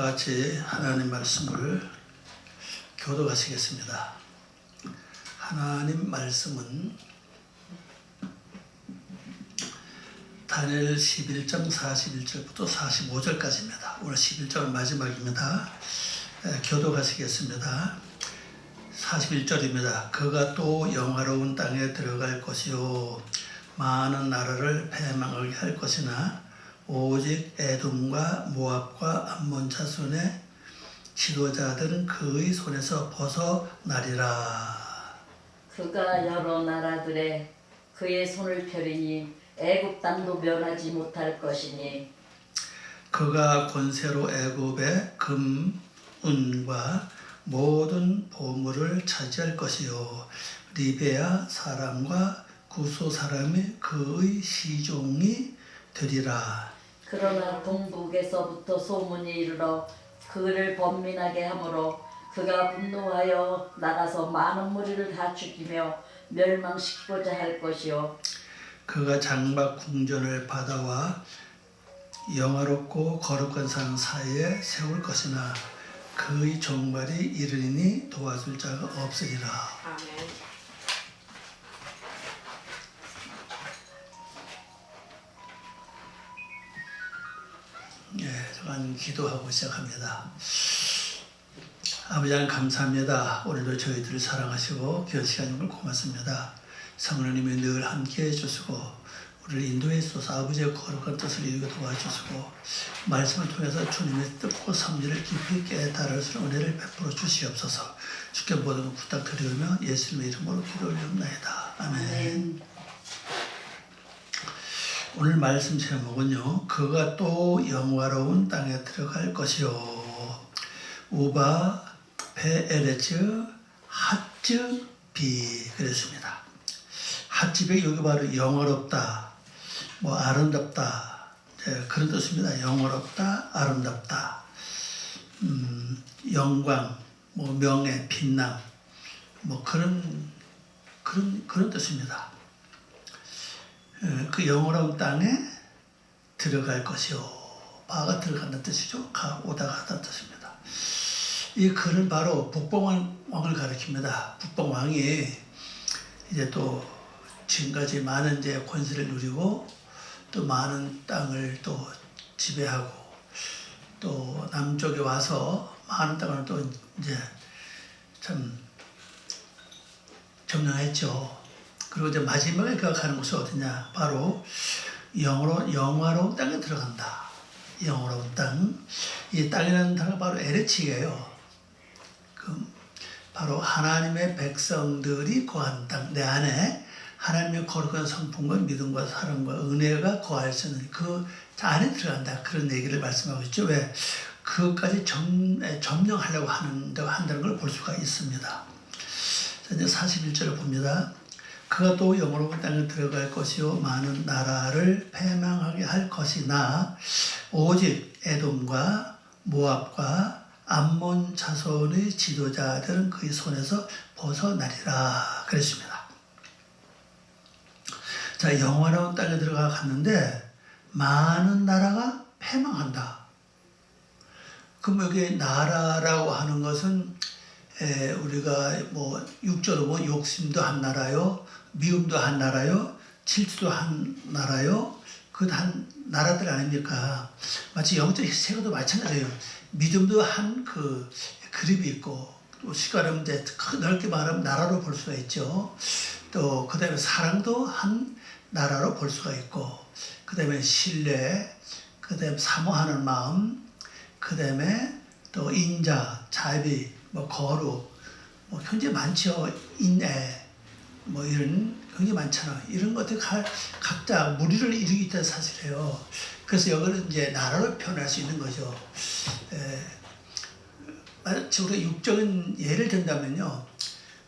같이 하나님 말씀을 교독하시겠습니다. 하나님 말씀은 다니엘 11장 41절부터 45절까지입니다. 오늘 11절 마지막입니다. 교독하시겠습니다. 41절입니다. 그가 또 영화로운 땅에 들어갈 것이요 많은 나라를 패망하게 할 것이나 오직 에돔과 모압과 암몬 자손의 지도자들은 그의 손에서 벗어나리라. 그가 여러 나라들의 그의 손을 펴리니 애굽 땅도 면하지 못할 것이니 그가 권세로 애굽의 금, 은과 모든 보물을 차지할 것이요 리베아 사람과 구소 사람이 그의 시종이 되리라. 그러나 동북에서부터 소문이 이르러 그를 번민하게 하므로 그가 분노하여 나가서 많은 무리를 다 죽이며 멸망시키고자 할 것이요 그가 장막 궁전을 바다와 영화롭고 거룩한 산 사이에 세울 것이나 그의 종말이 이르리니 도와줄 자가 없으리라. 아멘. 저간 기도하고 시작합니다. 아버지 하나님 감사합니다. 오늘도 저희들을 사랑하시고 귀한 시간을 고맙습니다. 성령님이 늘 함께해 주시고 우리를 인도해 주소서. 아버지의 거룩한 뜻을 이루게 도와주시고 말씀을 통해서 주님의 뜻과 섭리를 깊이 깨달을 수 있는 은혜를 베풀어 주시옵소서. 주께 모든 것 부탁드리며 예수님의 이름으로 기도 올리옵나이다. 아멘. 오늘 말씀 제목은요, 그가 또 영화로운 땅에 들어갈 것이요 우바 베에레츠 핫즈비 그랬습니다. 핫즈비 여기 바로 영화롭다, 뭐 아름답다, 그런 뜻입니다. 영화롭다, 아름답다, 영광, 뭐 명예, 빛남, 뭐 그런 뜻입니다. 그 영원한 땅에 들어갈 것이요. 바가 들어간다는 뜻이죠. 오다 가다는 뜻입니다. 이 글은 바로 북방왕을 가리킵니다. 북방왕이 이제 또 지금까지 많은 이제 권세를 누리고 또 많은 땅을 또 지배하고 또 남쪽에 와서 많은 땅을 또 이제 참 점령했죠. 그리고 이제 마지막에 그가 가는 곳이 어디냐? 바로 영화로운 땅에 들어간다. 영화로운 땅. 이 땅이라는 단어가 바로 에레치예요. 바로 하나님의 백성들이 거하는 땅. 내 안에 하나님의 거룩한 성품과 믿음과 사랑과 은혜가 거할 수 있는 그 안에 들어간다. 그런 얘기를 말씀하고 있죠. 왜? 그것까지 점령하려고 한다는 걸 볼 수가 있습니다. 자, 이제 41절을 봅니다. 그가 또 영원한 땅에 들어갈 것이요 많은 나라를 패망하게 할 것이나 오직 에돔과 모압과 암몬 자손의 지도자들은 그의 손에서 벗어나리라 그랬습니다. 자, 영원한 땅에 들어갔는데 많은 나라가 패망한다. 그럼 여기 나라라고 하는 것은 우리가 뭐 육조로 뭐 욕심도 한 나라요, 미움도 한 나라요, 질투도 한 나라요. 그 한 나라들 아닙니까? 마치 영적 세계도 마찬가지예요. 믿음도 한 그 그립이 있고 또 시가를 이제 넓게 말하면 나라로 볼 수가 있죠. 또 그다음에 사랑도 한 나라로 볼 수가 있고 그다음에 신뢰, 그다음에 사모하는 마음, 그다음에 또 인자, 자비, 뭐 거룩, 뭐 굉장히 많죠. 인애, 뭐 이런 굉장히 많잖아요. 이런 것들 각자 무리를 이루기 때문에 사실이에요. 그래서 여기는 이제 나라로 표현할 수 있는 거죠. 우리가 육적인 예를 든다면요,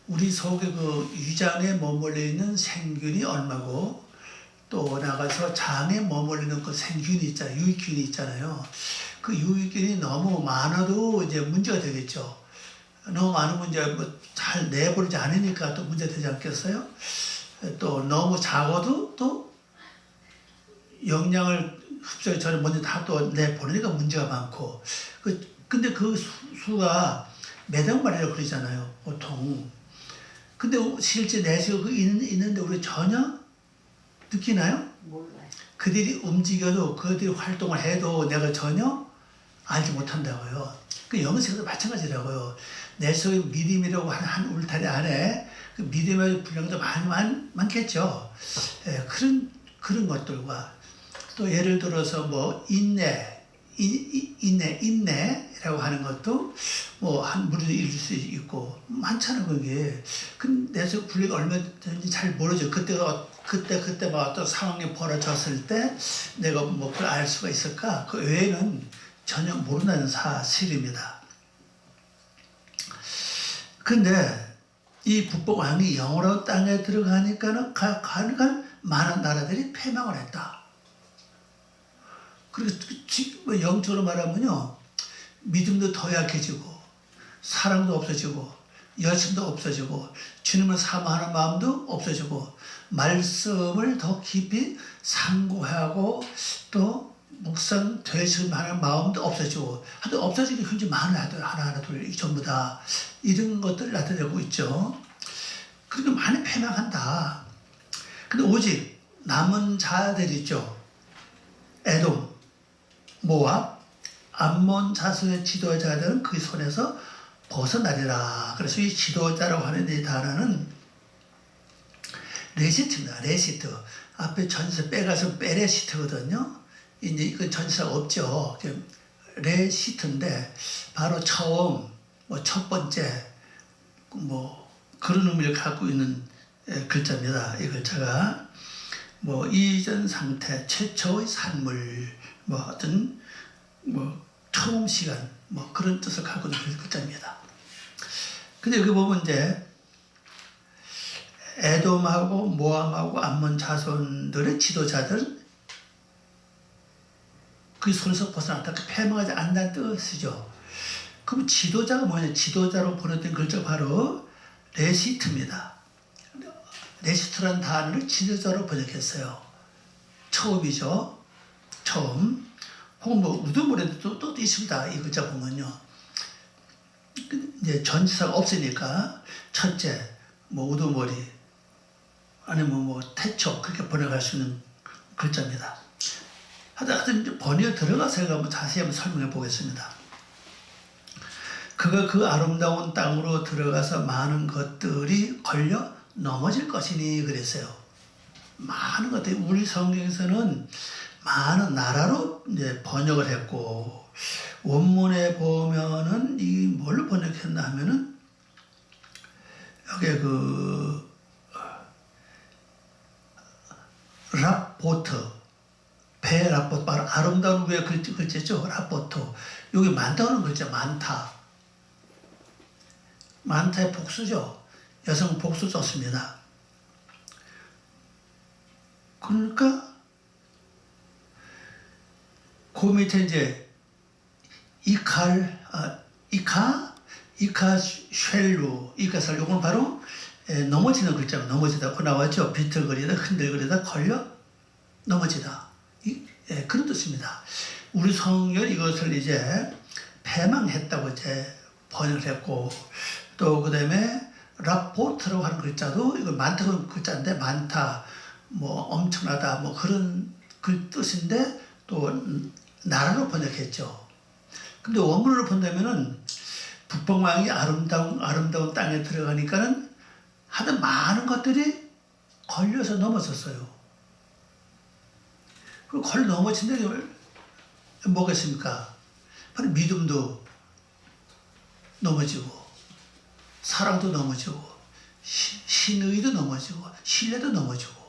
우리 속에 그 위장에 머물러 있는 생균이 얼마고 또 나가서 장에 머물리는 그 생균이 있잖아요. 유익균이 있잖아요. 그 유익균이 너무 많아도 이제 문제가 되겠죠. 너무 많은 문제, 잘 내버리지 않으니까 또 문제 되지 않겠어요? 또 너무 작아도 또 영양을 흡수하기 전에 먼저 다 또 내보내니까 문제가 많고, 그 근데 그 수가 몇억 마리라고 그러잖아요, 보통. 근데 실제 내수가 있는데 우리 전혀 느끼나요? 몰라요. 그들이 움직여도 그들이 활동을 해도 내가 전혀 알지 못한다고요. 그 영성도 마찬가지라고요. 내 속에 믿음이라고 하는 한 울타리 안에 그 믿음의 분량도 많겠죠. 예, 그런 것들과 또 예를 들어서 뭐 인내라고 하는 것도 뭐 한 무리도 이룰 수 있고 많잖아요, 그게. 근데 내 속 분량이 얼마든지 잘 모르죠. 그때 막 어떤 상황이 벌어졌을 때 내가 뭐 그걸 알 수가 있을까? 그 외에는 전혀 모른다는 사실입니다. 근데 이 북방 왕이 영원한 땅에 들어가니까는 많은 나라들이 패망을 했다. 그리고 영적으로 말하면요, 믿음도 더 약해지고 사랑도 없어지고 열심도 없어지고 주님을 사모하는 마음도 없어지고 말씀을 더 깊이 상고하고 또 묵상 되심하는 마음도 없어지고 하여튼 없어지기 굉장히 많아요. 하나하나 둘 전부 다 이런 것들 나타내고 있죠. 그렇게 많이 패망한다. 근데 오직 남은 자들 있죠. 에돔, 모압, 암몬 자손의 지도자들은 그 손에서 벗어나리라. 그래서 이 지도자라고 하는 이 단어는 레시트입니다. 레시트. 앞에 전세 빼가서 빼레시트거든요. 이제 이건 전세가 없죠. 레시트인데 바로 처음, 뭐 첫 번째, 뭐 그런 의미를 갖고 있는 글자입니다. 이 글자가 뭐 이전 상태, 최초의 산물, 뭐 어떤 뭐 처음 시간, 뭐 그런 뜻을 갖고 있는 글자입니다. 근데 여기 보면 이제 에돔하고 모압하고 암몬 자손들의 지도자들 그 손에서 벗어났다. 그 패망하지 않는다는 뜻이죠. 그럼 지도자가 뭐냐? 지도자로 번역된 글자 바로 레시트입니다. 레시트라는 단어를 지도자로 번역했어요. 처음이죠. 처음. 혹은 뭐 우두머리도 또 있습니다. 이 글자 보면요. 이제 전치사가 없으니까 첫째, 뭐 우두머리, 아니면 뭐 태초 그렇게 번역할 수 있는 글자입니다. 하여튼 번역에 들어가서 제가 한번 자세히 한번 설명해 보겠습니다. 그가 그 아름다운 땅으로 들어가서 많은 것들이 걸려 넘어질 것이니 그랬어요. 많은 것들이 우리 성경에서는 많은 나라로 이제 번역을 했고 원문에 보면은 이 뭘로 번역했나 하면은 여기 그 라포트 배 라포트 바로 아름다운 위에 글자죠. 라포트 여기 많다는 글자 많다. 많다의 복수죠. 여성 복수 썼습니다. 그러니까 그 밑에 이제 이카쉘루, 이카살, 요건 바로 넘어지는 글자가 넘어지다. 그 나왔죠. 비틀거리다, 흔들거리다, 걸려 넘어지다. 그런 뜻입니다. 우리 성경 이것을 이제 패망했다고 이제 번역을 했고, 또 그 다음에 라포트라고 하는 글자도 이거 많다는 글자인데 많다, 뭐 엄청나다, 뭐 그런 그 뜻인데 또 나라로 번역했죠. 근데 원문으로 본다면은 북방왕이 아름다운 땅에 들어가니까는 하여튼 많은 것들이 걸려서 넘어졌어요. 그리고 걸려 넘어진 데 뭐겠습니까? 바로 믿음도 넘어지고 사랑도 넘어지고 신의도 넘어지고 신뢰도 넘어지고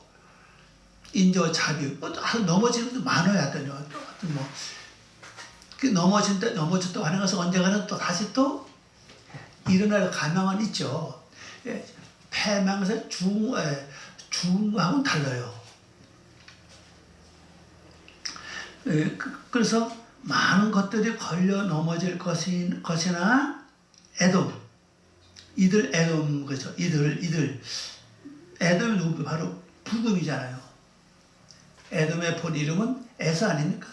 인자와 자비 넘어지는 것도 많아요. 하여튼 뭐 넘어졌다고 하는 것은 언젠가는 또 다시 또 일어날 가능은 있죠. 패망에서 중하고는 달라요. 그래서 많은 것들이 걸려 넘어질 것이나 에돔 그죠. 에돔이 누구? 바로 불금이잖아요. 에돔의 본 이름은 에서 아닙니까?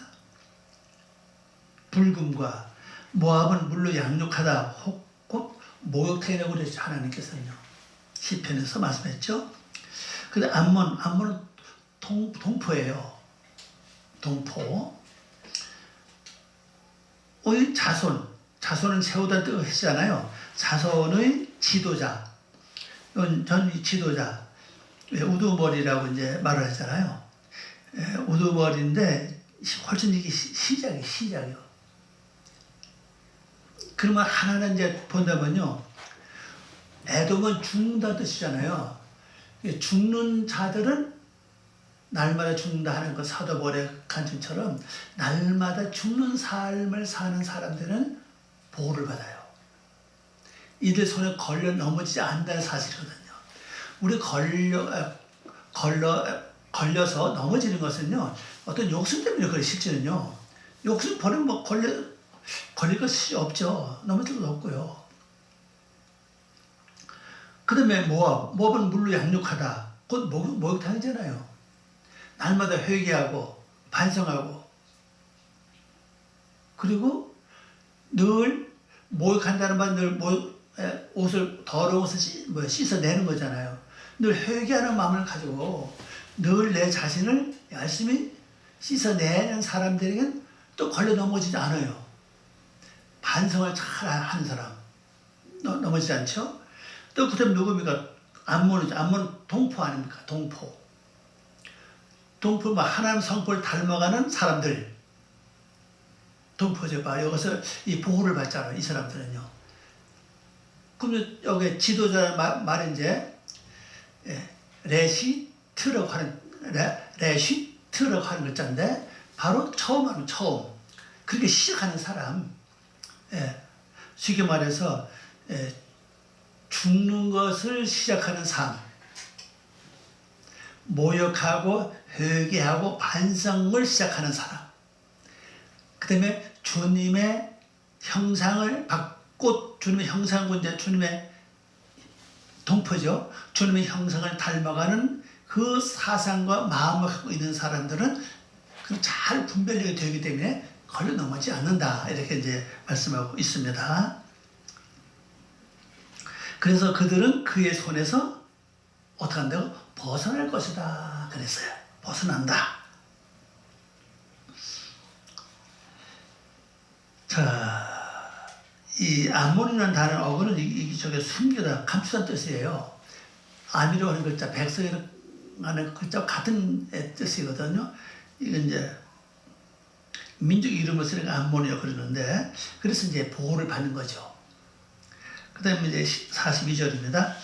불금과 모압은 물로 양육하다 혹 목욕탕이라고 그랬죠. 하나님께서는요. 시편에서 말씀했죠. 근데 암몬은 동포예요. 동포. 의 자손은 세우다 뜻이잖아요. 자손의 지도자. 전 지도자. 우두머리라고 이제 말을 했잖아요. 우두머리인데 훨씬 이게 시작이요. 그러면 하나는 이제 본다면요. 에돔은 죽는다 뜻이잖아요. 죽는 자들은 날마다 죽는다 하는 그 사도벌의 간증처럼 날마다 죽는 삶을 사는 사람들은 보호를 받아요. 이들 손에 걸려 넘어지지 않는다는 사실이거든요. 우리 걸려서 넘어지는 것은요, 어떤 욕심 때문에 그래, 실제는요. 욕심 버리면 뭐 걸릴 것이 없죠. 넘어질 것도 없고요. 그 다음에 모압은 물로 양육하다. 곧 목욕탕이잖아요. 날마다 회개하고 반성하고 그리고 늘 목욕한다는 말 늘 옷을 더러운 옷을 씻어내는 거잖아요. 늘 회개하는 마음을 가지고 늘 내 자신을 열심히 씻어내는 사람들에겐 또 걸려 넘어지지 않아요. 반성을 잘 하는 사람 넘어지지 않죠. 또 그다음 누굽니까? 암몬이죠. 암몬은 동포 아닙니까? 동포 하나님 성품을 닮아가는 사람들. 동포죠. 여기서 이 보호를 받잖아요. 이 사람들은요. 그럼 여기 지도자 말이 이제 레시트라고 하는 글자인데 바로 처음. 그렇게 시작하는 사람. 쉽게 말해서 죽는 것을 시작하는 삶. 모욕하고 회개하고 반성을 시작하는 사람. 그 다음에 주님의 형상을 받고 주님의 형상은 이제 주님의 동포죠. 주님의 형상을 닮아가는 그 사상과 마음을 갖고 있는 사람들은 잘 분별력이 되기 때문에 걸려 넘어지지 않는다. 이렇게 이제 말씀하고 있습니다. 그래서 그들은 그의 손에서 어떻게 한다고? 벗어날 것이다. 그랬어요. 벗어난다. 자, 이 암몬이라는 단어 어근은 저게 숨기다, 감추다는 뜻이에요. 암이라고 하는 글자, 백성이라는 하는 글자와 같은 뜻이거든요. 이건 이제 민족 이름을 쓰니까 암몬이라고 그러는데, 그래서 이제 보호를 받는 거죠. 그 다음에 이제 42절입니다.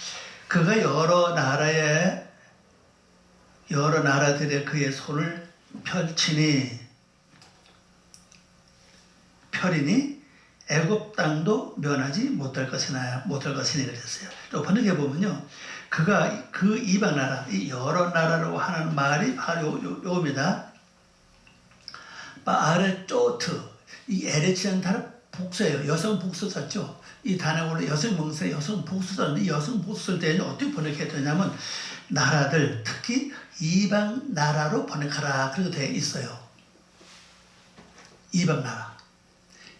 그가 여러 나라들의 그의 손을 펴리니 애굽 땅도 면하지 못할 것이니 그랬어요. 또 번역해 보면요, 그가 그 이방 나라, 이 여러 나라라고 하는 말이 바로 요겁니다. 아레쪼트, 이 에레치라는 단어 복수예요. 여성 복수 썼죠. 이 단어로 여성 명사에 여성 복수 썼는데, 이 여성 복수 쓸 때는 어떻게 번역했냐면 나라들, 특히 이방 나라로 번역하라, 그렇게 되어 있어요. 이방 나라.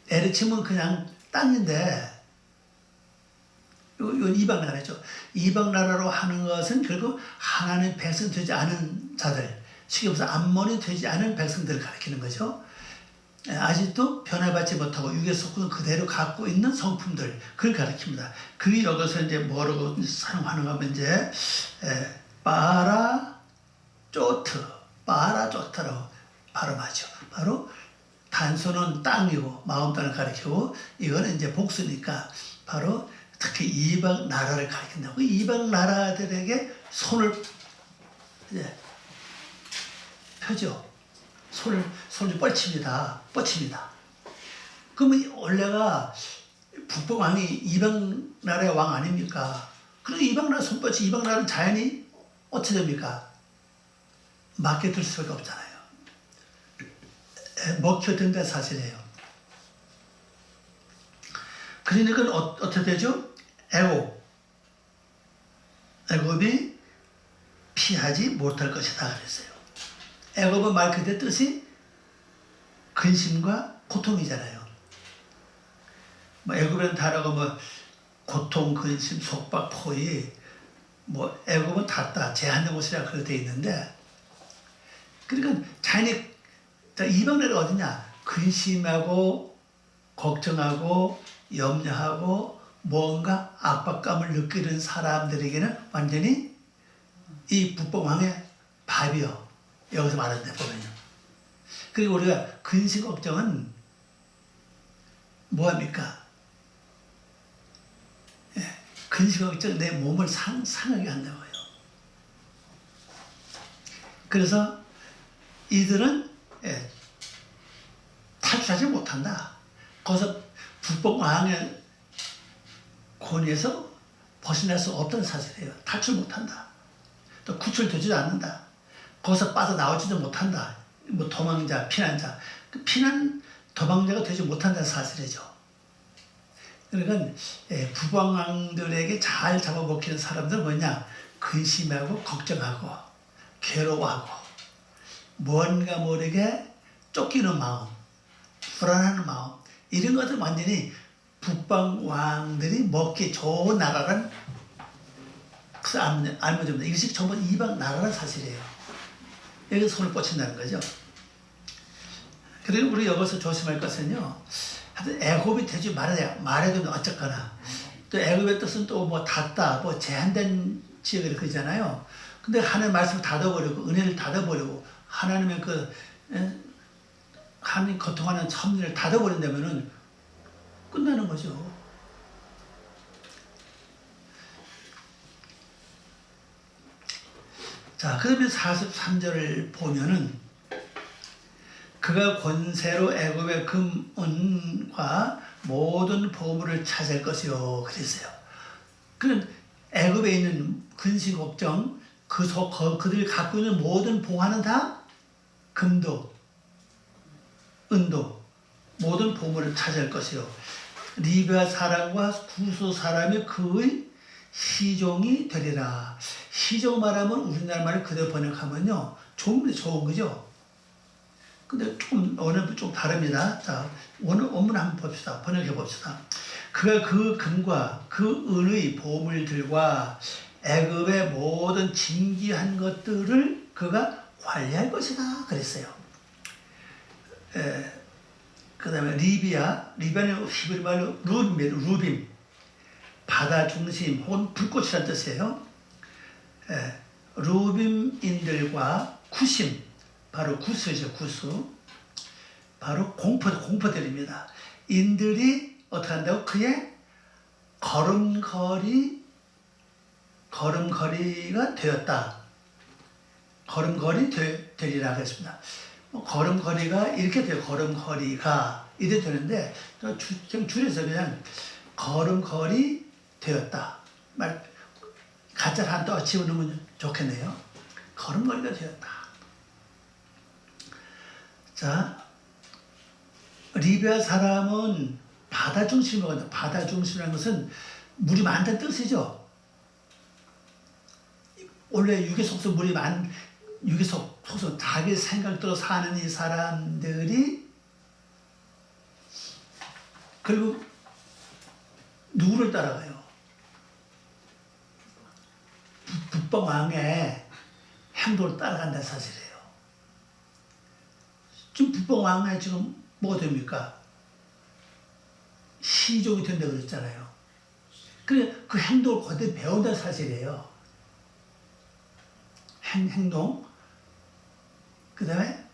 에르침은 그냥 땅인데, 이건 이방 나라죠. 이방 나라로 하는 것은 결국 하나님의 백성 되지 않은 자들, 쉽게 말해서 암몬이 되지 않은 백성들을 가리키는 거죠. 아직도 변화받지 못하고 육의 속성을 그대로 갖고 있는 성품들, 그걸 가리킵니다. 그 여기서 이제 뭐라고 사용하는가 하면 이제 빠라쪼트라고 발음하죠. 바로 단소는 땅이고 마음 땅을 가리키고, 이거는 이제 복수니까 바로 특히 이방 나라를 가리킨다고. 이방 나라들에게 손을 이제 펴죠. 손을 뻗칩니다. 그러면 원래가 북방 왕이 이방 나라의 왕 아닙니까? 그럼 이방 나라 손 뻗치, 이방 나라는 자연히 어떻게 됩니까? 맡겨둘 수가 없잖아요. 먹혀든다는 사실이에요. 그러니까 어떻게 되죠? 애굽이 피하지 못할 것이다 그랬어요. 애굽은 말 그대로 뜻이 근심과 고통이잖아요. 뭐 애굽이라는 단어가 뭐 고통, 근심, 속박, 포위, 뭐 애굽은 닫다, 제한된 곳이라 그렇게 돼 있는데, 그러니까 자연히 이방 나라가 어디냐? 근심하고 걱정하고 염려하고 뭔가 압박감을 느끼는 사람들에게는 완전히 이 북방왕의 밥이요. 여기서 말하는데 보면요. 그리고 우리가 근심 걱정은 뭐합니까? 예, 근심 걱정 내 몸을 상하게 한다고요. 그래서 이들은 탈출하지 못한다. 거기서 북방왕의 권위에서 벗어날 수 없다는 사실이에요. 탈출 못한다. 또 구출되지도 않는다. 거기서 빠져나오지도 못한다. 뭐 도망자, 피난자. 그 도망자가 되지 못한다는 사실이죠. 그러니까 북방왕들에게 잘 잡아먹히는 사람들은 뭐냐? 근심하고 걱정하고 괴로워하고 뭔가 모르게 쫓기는 마음, 불안한 마음, 이런 것들 완전히 북방왕들이 먹기 좋은 나라란 알면 됩니다. 이것이 전부 이방 나라란 사실이에요. 여기서 손을 뻗친다는 거죠. 그리고 우리 여기서 조심할 것은요, 하여튼 애굽이 되지 말아야 어쨌거나, 또 애굽의 뜻은 또 뭐 닫다, 뭐 제한된 지역을 그러잖아요. 근데 하나님의 말씀을 닫아버리고, 은혜를 닫아버리고, 하나님의 하나님 고통하는 섭리를 닫아버린다면은 끝나는 거죠. 자, 그러면 43절을 보면은 그가 권세로 애굽의 금, 은과 모든 보물을 차지할 것이요 그랬어요. 그럼 애굽에 있는 근심 걱정, 그들이 갖고 있는 모든 보화는 다 금도, 은도, 모든 보물을 차지할 것이요. 리비아 사람과 구스 사람이 그의 시종이 되리라. 시종 말하면 우리나라 말을 그대로 번역하면요, 좋은 거죠. 근데 조금 오늘 좀 다릅니다. 자, 오늘 원문 한번 봅시다. 번역해 봅시다. 그가 그 금과 그 은의 보물들과 애굽의 모든 진귀한 것들을 그가 관리할 것이다 그랬어요. 그 다음에 리비아는 히브리 말로 루빔, 바다 중심 혹은 불꽃이라는 뜻이에요. 루빔인들과 쿠심, 바로 구스죠, 구스. 바로 공포들입니다. 인들이 어떻게 한다고? 그의 걸음걸이가 되었다. 걸음걸이 되리라 그랬습니다. 걸음걸이가 이렇게 돼요. 걸음걸이가 이렇게 되는데 좀 줄여서 그냥 걸음걸이 되었다. 가짜를 한 또 집어넣으면 좋겠네요. 걸음걸이가 되었다. 자, 리비아 사람은 바다 중심으로 간다. 바다 중심이라는 것은 물이 많다는 뜻이죠. 원래 육의 속성 물이 육의 속성 자기 생각대로 사는 이 사람들이 결국 누구를 따라가요? 북방왕의 행동을 따라간다는 사실이에요. 지금 북방왕의 지금 뭐가 됩니까? 시종이 된다고 그랬잖아요. 그 행동을 그대로 배운다는 사실이에요. 행동, 그 다음에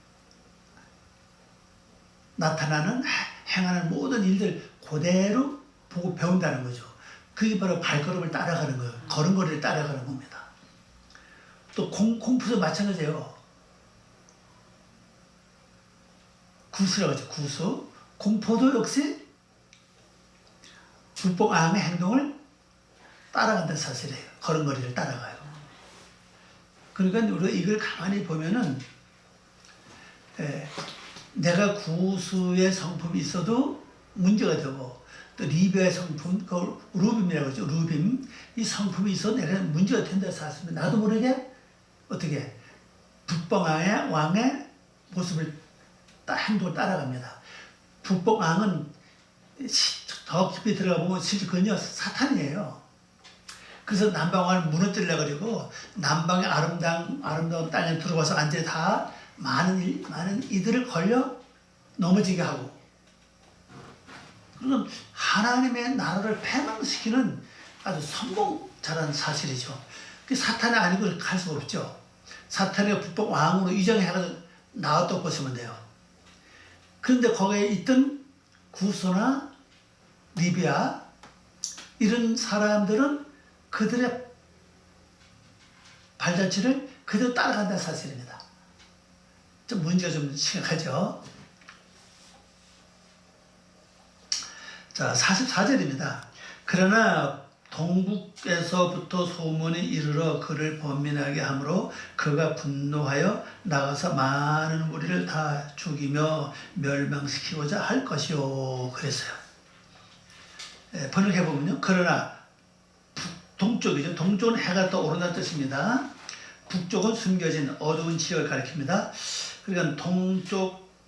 나타나는 행하는 모든 일들 그대로 보고 배운다는 거죠. 그게 바로 발걸음을 따라가는 거예요. 걸음걸이를 따라가는 겁니다. 또 공포도 마찬가지예요. 구스라고 하죠. 구스. 공포도 역시 북방왕의 행동을 따라간다는 사실이에요. 걸음걸이를 따라가요. 그러니까 우리가 이걸 가만히 보면은 내가 구스의 성품이 있어도 문제가 되고 또 리비아의 성품, 그 루빔이라고 하죠. 루빔. 이 성품이 있어도 내가 문제가 된다 사실. 나도 모르게 어떻게 북방왕의 모습을 행동을 따라갑니다. 북방왕은 더 깊이 들어가 보면 실제 그건요 사탄이에요. 그래서 남방을 무너뜨리려 그러고 남방의 아름다운 땅에 들어와서 완전히 다 많은 이들을 걸려 넘어지게 하고, 그건 하나님의 나라를 패망시키는 아주 성공자라는 사실이죠. 그 사탄이 아니고 갈 수가 없죠. 사탄의 북방 왕으로 이정해가지고 나왔다고 보시면 돼요. 그런데 거기에 있던 구소나 리비아 이런 사람들은 그들의 발자취를 그대로 따라간다는 사실입니다. 좀 문제가 좀 심각하죠. 자, 44절입니다. 그러나 동북에서부터 소문이 이르러 그를 번민하게 하므로 그가 분노하여 나가서 많은 무리를 다 죽이며 멸망시키고자 할 것이요. 그랬어요. 번역해보면요. 그러나 동쪽이죠. 동쪽은 해가 떠오른다는 뜻입니다. 북쪽은 숨겨진 어두운 지역을 가리킵니다. 그러니까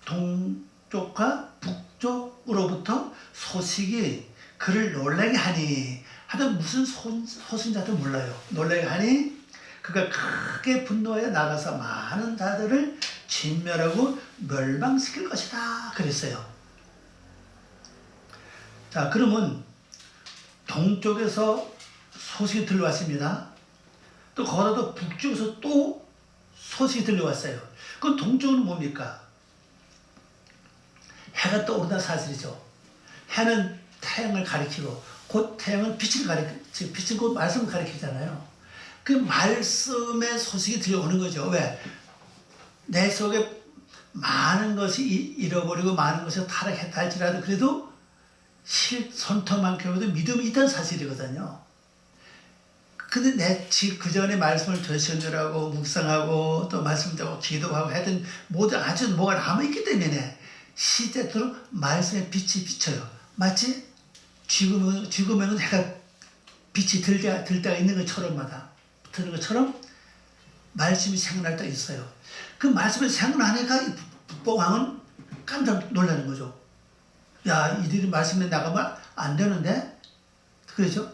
동쪽과 북쪽으로부터 소식이 그를 놀라게 하니, 하여튼 무슨 소식인지도 몰라요. 놀라게 하니 그가 크게 분노하여 나가서 많은 자들을 진멸하고 멸망시킬 것이다. 그랬어요. 자, 그러면 동쪽에서 소식이 들려왔습니다. 또 거기도 북쪽에서 또 소식이 들려왔어요. 그럼 동쪽은 뭡니까? 해가 떠오른다는 사실이죠. 해는 태양을 가리키고 곧 태양은 빛은 곧 말씀을 가리키잖아요. 그 말씀의 소식이 들려오는 거죠. 왜? 내 속에 많은 것이 잃어버리고 많은 것이 타락했다 할지라도 그래도 손톱만큼도 믿음이 있다는 사실이거든요. 근데 그 전에 말씀을 되새기라고 묵상하고 또 말씀 듣고 기도하고 하여튼 모두 아주 뭐가 남아있기 때문에 시대토록 말씀의 빛이 비쳐요. 마치 죽으면 해가 빛이 들 때가 있는 것처럼마다 드는 것처럼 말씀이 생각날 때가 있어요. 그 말씀이 생각나니까 이 북방왕은 깜짝 놀라는 거죠. 야, 이들이 말씀에 나가면 안 되는데? 그렇죠?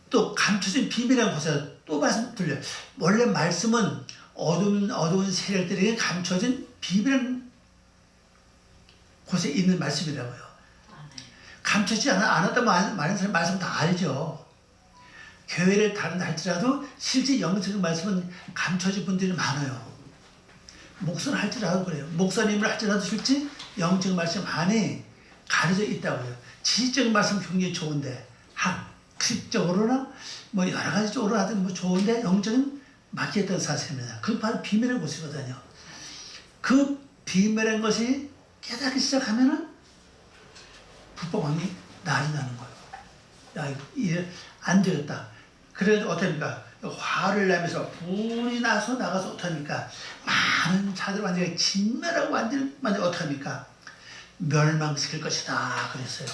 또 감춰진 비밀이라는 곳에서 또 말씀 들려요. 원래 말씀은 어두운 세력들에게 감춰진 비밀한 곳에 있는 말씀이라고요. 감춰지지 않았다고 말하는 사람 말씀 다 알죠. 교회를 다른다 할지라도 실제 영적인 말씀은 감춰진 분들이 많아요. 목사를 할지라도 그래요. 목사님을 할지라도 실제 영적인 말씀 안에 가려져 있다고요. 지식적인 말씀 굉장히 좋은데 학식적으로나 뭐 여러 가지 쪽으로 하든 뭐 좋은데 영적인 막혔던 사실입니다. 그건 바로 비밀의 곳이거든요. 그 비밀한 것이 깨닫기 시작하면은 북방왕이 난리 나는 거예요. 야, 이게 안 되겠다. 그래서 어떻습니까? 화를 내면서 분이 나서 나가서 어떡합니까? 많은 자들 완전히 진멸하고 완전히 어떡합니까? 멸망시킬 것이다. 그랬어요.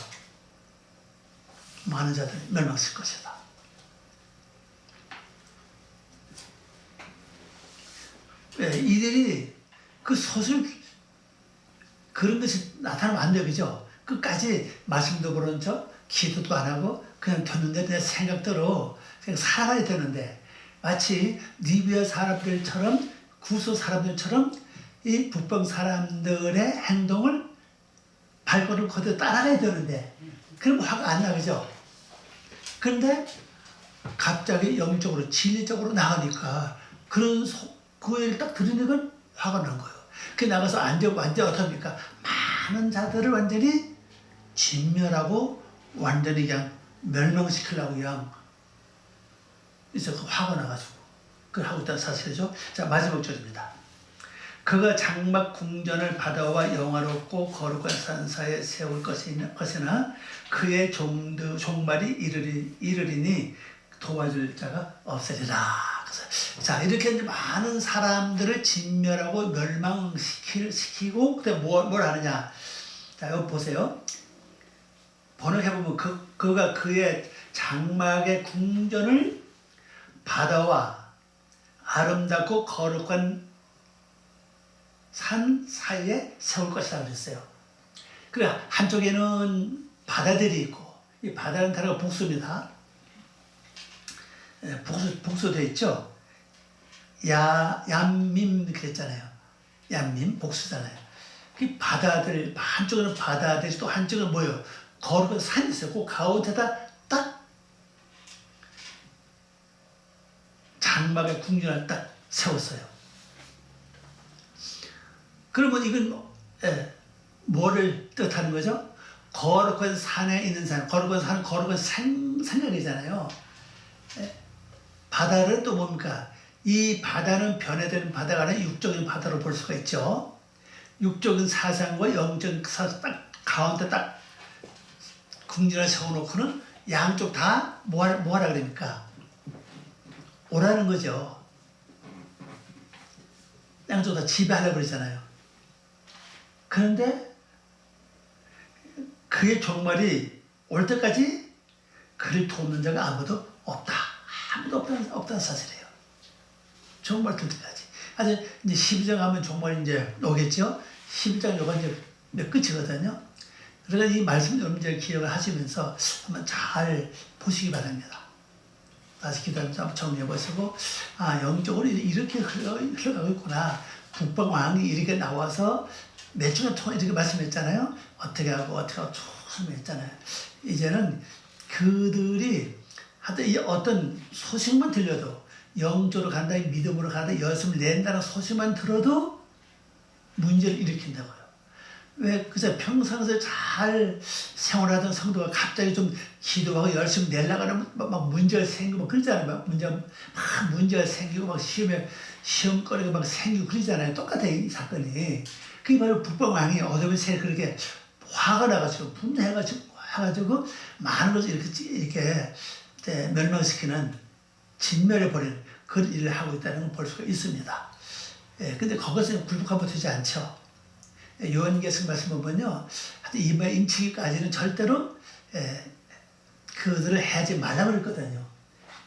많은 자들 멸망시킬 것이다. 네, 이들이 그 소설 그런 것이 나타나면 안 돼요. 그죠? 끝까지 말씀도 모르는 척 기도도 안 하고 그냥 듣는데 내 생각대로 그냥 살아가야 되는데 마치 리비아 사람들처럼 구소 사람들처럼 이 북방 사람들의 행동을 발걸음 그대로 따라가야 되는데 그럼 화가 안 나죠. 그런데 갑자기 영적으로 진리적으로 나가니까 그런 그 얘기를 딱 들으니까 화가 난 거예요. 그 나가서 완전 어떡합니까? 많은 자들을 완전히 진멸하고 완전히 그냥 멸망시키려고 그냥 이제 그 화가 나가지고 그걸 하고 있다는 사실이죠. 자, 마지막 절입니다. 그가 장막 궁전을 바다와 영화롭고 거룩한 산사에 세울 것이나 그의 종말이 이르리니 도와줄 자가 없으리라. 자, 이렇게 많은 사람들을 진멸하고 멸망시키고 그때 뭘 하느냐. 자, 여기 보세요. 번역해보면 그가 그의 장막의 궁전을 바다와 아름답고 거룩한 산 사이에 세울 것이라고 그랬어요. 그래, 한쪽에는 바다들이 있고, 이 바다는 단어가 복수입니다. 복수되어 있죠. 얌민 그랬잖아요. 얌민 복수잖아요. 그 바다들 한쪽은 바다들이 또 한쪽은 뭐예요? 거룩한 산이 있어요. 그 가운데다 딱 장막의 궁전을 딱 세웠어요. 그러면 이건 뭐를 뜻하는 거죠? 거룩한 산에 있는 산, 거룩한 산은 거룩한 생각이잖아요. 바다는 또 뭡니까? 이 바다는 변해되는 바다가 아니라 육적인 바다로 볼 수가 있죠. 육적인 사상과 영적인 사상 딱 가운데 딱 궁전을 세워놓고는 양쪽 다 뭐하라 그럽니까? 오라는 거죠. 양쪽 다 지배하려고 그러잖아요. 그런데 그의 종말이 올 때까지 그를 돕는 자가 아무도 없다. 아무도 없다는 사실이에요. 종말 들 때까지. 아주 이제 12장 하면 종말이 이제 오겠죠. 12장 요가 이제 끝이거든요. 그러니까 이 말씀 여러분 이제 기억을 하시면서 한번 잘 보시기 바랍니다. 다시 기도하면서 한번 정리해 보시고, 영적으로 이렇게 흘러가고 있구나. 북방왕이 이렇게 나와서 몇 주간 동안 이렇게 말씀했잖아요. 어떻게 하고 말씀했잖아요. 이제는 그들이 하여튼 이 어떤 소식만 들려도 영적으로 간다, 믿음으로 간다, 열심을 낸다는 소식만 들어도 문제를 일으킨다고요. 왜 그래서 평상시에 잘 생활하던 성도가 갑자기 좀 기도하고 열심히 내려고 하면 막 문제가 생기고 그러잖아요. 막 문제가 생기고 막 시험거리가 막 생기고 그러잖아요. 똑같아요, 이 사건이. 그게 바로 북방왕이 어둠의 새 그렇게 화가 나가지고 분노해가지고 많은 것을 이렇게 멸망시키는 진멸해버리는 그런 일을 하고 있다는 걸 볼 수가 있습니다. 근데 그것은 굴복하면 되지 않죠. 요한계시록 말씀 보면요, 이마에 인치기까지는 절대로 그들을 해하지 말라고 그랬거든요.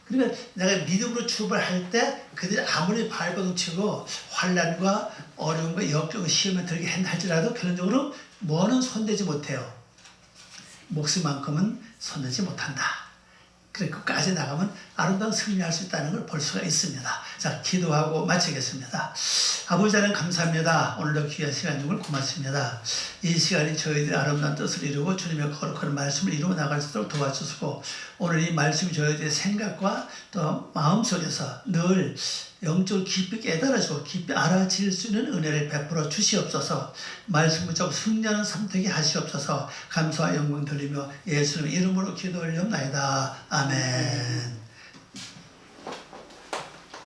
그러니까 내가 믿음으로 출발할 때 그들이 아무리 발버둥치고 환난과 어려움과 역경과 시험에 들게 한다 할지라도 결론적으로 뭐는 손대지 못해요. 목숨만큼은 손대지 못한다. 그래 끝까지 나가면 아름다운 승리할 수 있다는 걸 볼 수가 있습니다. 자, 기도하고 마치겠습니다. 아버지 하나님 감사합니다. 오늘도 귀한 시간 중을 고맙습니다. 이 시간이 저희들의 아름다운 뜻을 이루고 주님의 거룩한 말씀을 이루어 나갈 수 있도록 도와주시고, 오늘 이 말씀이 저희들의 생각과 또 마음속에서 늘 영적으로 깊이 깨달아주고 깊이 알아질 수 있는 은혜를 베풀어 주시옵소서. 말씀 붙잡고 승리하는 삶 되게 하시옵소서. 감사와 영광 돌리며 예수님의 이름으로 기도 올려옵나이다. 아멘.